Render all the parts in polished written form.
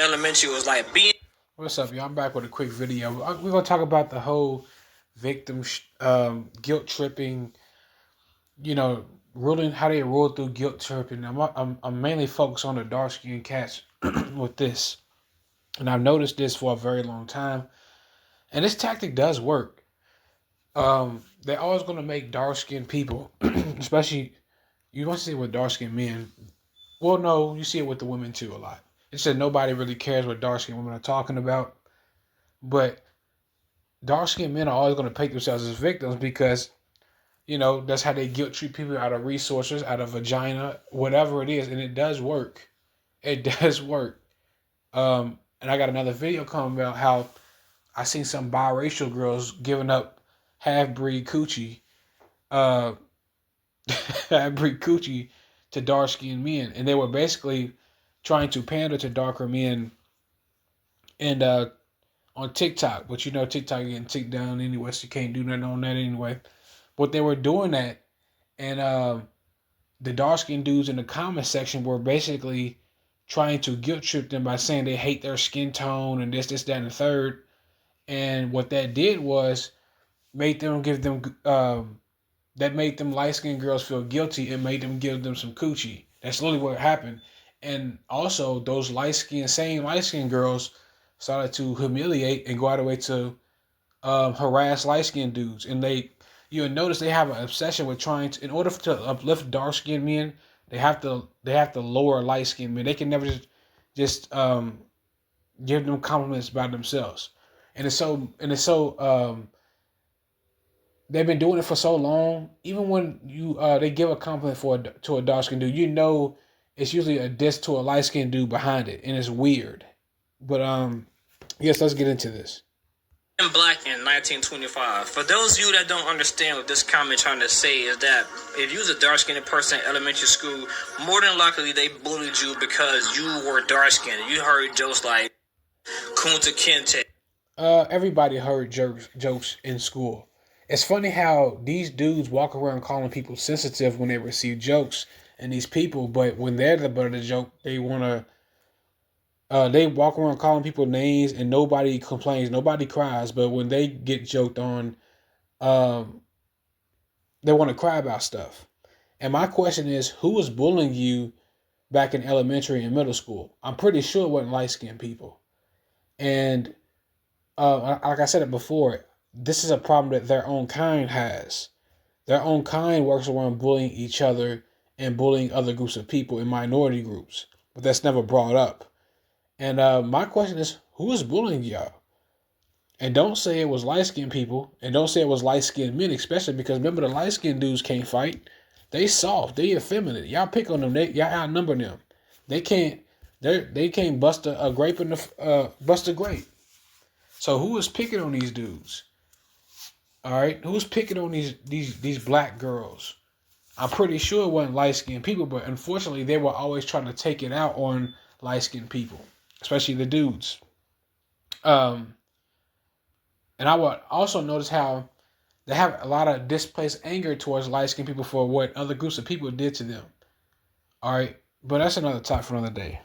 elementary was like being. What's up, y'all? I'm back with a quick video. We're gonna talk about the whole victim guilt tripping. Ruling how they rule through guilt tripping. I'm mainly focused on the dark skinned cats with this, and I've noticed this for a very long time. And this tactic does work. They're always gonna make dark skinned people, especially you want to see it with dark skinned men. Well, no, you see it with the women too a lot. It's that nobody really cares what dark skinned women are talking about, but dark skinned men are always going to paint themselves as victims because, that's how they guilt treat people out of resources, out of vagina, whatever it is. And it does work. It does work. And I got another video coming about how I seen some biracial girls giving up half breed coochie, uh, half breed coochie to dark skinned men. And they were basically trying to pander to darker men and on TikTok, but TikTok getting ticked down anyway, so you can't do nothing on that anyway. But they were doing that, and the dark skinned dudes in the comment section were basically trying to guilt trip them by saying they hate their skin tone and this, that, and the third. And what that did was made them give them that made them light skinned girls feel guilty and made them give them some coochie. That's literally what happened. And also, those same light skinned girls started to humiliate and go out of the way to harass light skinned dudes. And you'll notice they have an obsession with trying to, in order to uplift dark skinned men, they have to lower light skinned men. They can never just give them compliments by themselves. And it's so they've been doing it for so long. Even when they give a compliment to a dark skinned dude, it's usually a diss to a light skinned dude behind it, and it's weird. But yes, let's get into this. Black in 1925. For those of you that don't understand what this comment trying to say is that if you was a dark-skinned person in elementary school, more than likely they bullied you because you were dark-skinned. You heard jokes like Kunta Kinte. Everybody heard jokes in school. It's funny how these dudes walk around calling people sensitive when they receive jokes, and these people, but when they're the butt of the joke, they walk around calling people names and nobody complains, nobody cries. But when they get joked on, um, they want to cry about stuff. And my question is, who was bullying you back in elementary and middle school? I'm pretty sure it wasn't light skinned people. And like I said it before, this is a problem that their own kind has. Their own kind works around bullying each other and bullying other groups of people in minority groups, but that's never brought up. And my question is, who is bullying y'all? And don't say it was light skinned people, and don't say it was light skinned men, especially because remember the light skinned dudes can't fight. They soft, they effeminate. Y'all pick on them. Y'all outnumber them. They can't. They can't bust a grape in the bust a grape. So who is picking on these dudes? All right, who's picking on these black girls? I'm pretty sure it wasn't light skinned people, but unfortunately, they were always trying to take it out on light skinned people, especially the dudes. Um, and I would also notice how they have a lot of displaced anger towards light skinned people for what other groups of people did to them. All right, but that's another topic for another day.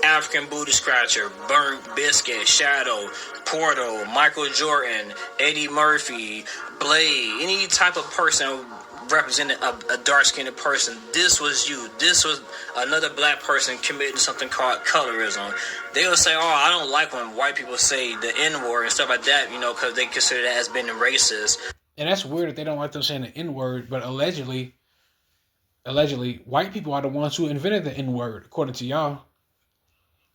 African Booty Scratcher, Burnt Biscuit, Shadow, Portal, Michael Jordan, Eddie Murphy, Blade, any type of person representing a dark-skinned person. This was you. This was another black person committing something called colorism. They will say, oh, I don't like when white people say the N-word and stuff like that, because they consider that as being racist. And that's weird that they don't like them saying the N-word, but allegedly, white people are the ones who invented the N-word, according to y'all.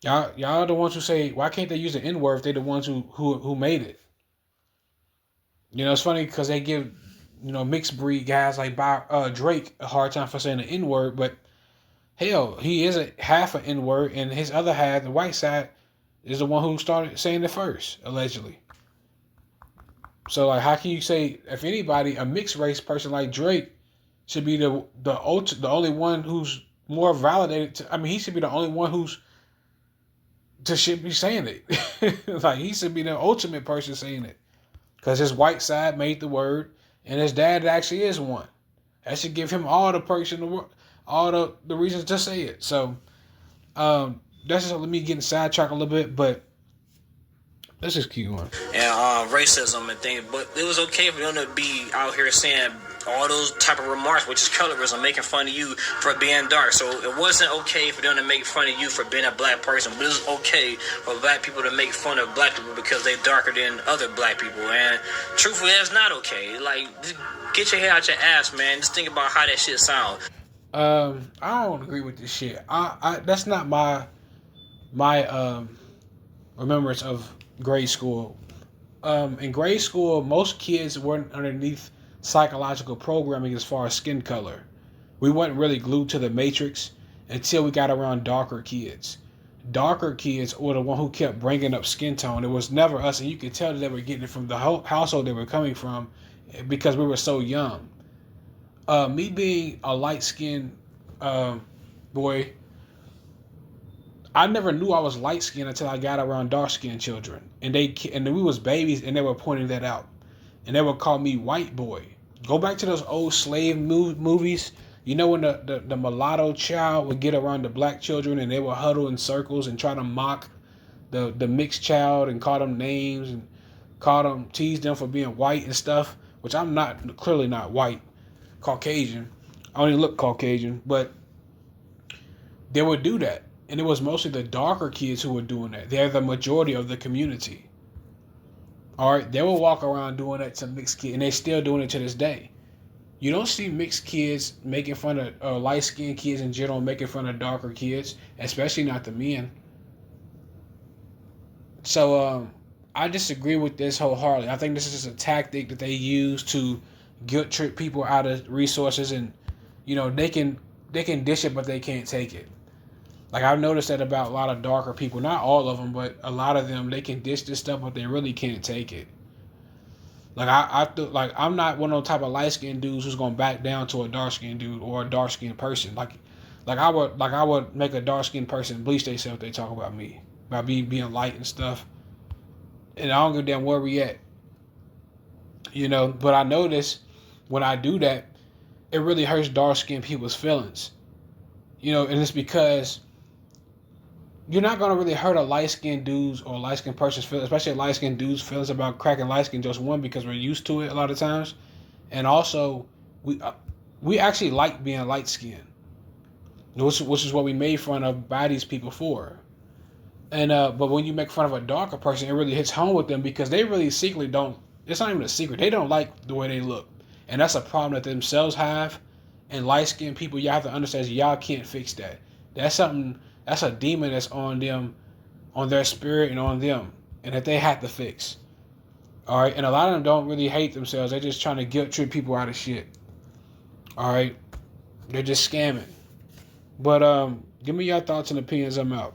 Y'all are the ones who say, why can't they use the N-word if they're the ones who made it? It's funny because they give, mixed breed guys like Drake a hard time for saying the N-word, but hell, he is half an N-word, and his other half, the white side, is the one who started saying it first, allegedly. So, like, how can you say, if anybody, a mixed race person like Drake should be the only one who's more validated? He should be the only one who's should be saying it. Like, he should be the ultimate person saying it. Because his white side made the word, and his dad actually is one. That should give him all the perks in the world, all the reasons to say it. So, that's just let me get sidetracked a little bit, but let's just keep going. And racism and things, but it was okay for them to be out here saying all those type of remarks, which is colorism, making fun of you for being dark. So it wasn't okay for them to make fun of you for being a black person, but it was okay for black people to make fun of black people because they're darker than other black people. And truthfully, that's not okay. Like, just get your head out your ass, man. Just think about how that shit sounds. I don't agree with this shit. I that's not my remembrance of grade school. In grade school, most kids weren't underneath psychological programming as far as skin color. We weren't really glued to the matrix until we got around darker kids. Darker kids were the one who kept bringing up skin tone. It was never us, and you could tell that they were getting it from the household they were coming from because we were so young. Me being a light-skinned boy, I never knew I was light skinned until I got around dark skinned children, and we was babies, and they were pointing that out, and they would call me white boy. Go back to those old slave movies. You know when the mulatto child would get around the black children, and they would huddle in circles and try to mock the mixed child and call them names and tease them for being white and stuff. Which I'm not, clearly not white, Caucasian. I only look Caucasian, but they would do that. And it was mostly the darker kids who were doing that. They're the majority of the community. All right, they will walk around doing that to mixed kids, and they're still doing it to this day. You don't see mixed kids making fun of light-skinned kids in general, making fun of darker kids, especially not the men. So I disagree with this wholeheartedly. I think this is just a tactic that they use to guilt trip people out of resources, and they can dish it, but they can't take it. Like, I've noticed that about a lot of darker people. Not all of them, but a lot of them, they can dish this stuff, but they really can't take it. Like, I'm not one of those type of light-skinned dudes who's going to back down to a dark-skinned dude or a dark-skinned person. Like I would make a dark-skinned person bleach themselves if they talk about me. About me being light and stuff. And I don't give a damn where we at. But I notice when I do that, it really hurts dark-skinned people's feelings. And it's because you're not going to really hurt a light-skinned dude's or light-skinned person's feelings, especially a light-skinned dude's feelings about cracking light-skinned jokes. One, because we're used to it a lot of times. And also, we actually like being light-skinned, which is what we made fun of by these people for. And but when you make fun of a darker person, it really hits home with them because they really secretly don't. It's not even a secret. They don't like the way they look. And that's a problem that they themselves have. And light-skinned people, y'all have to understand, y'all can't fix that. That's a demon that's on them, on their spirit and on them, and that they have to fix. All right, and a lot of them don't really hate themselves. They're just trying to guilt trip people out of shit. All right, they're just scamming. But give me your thoughts and opinions. I'm out.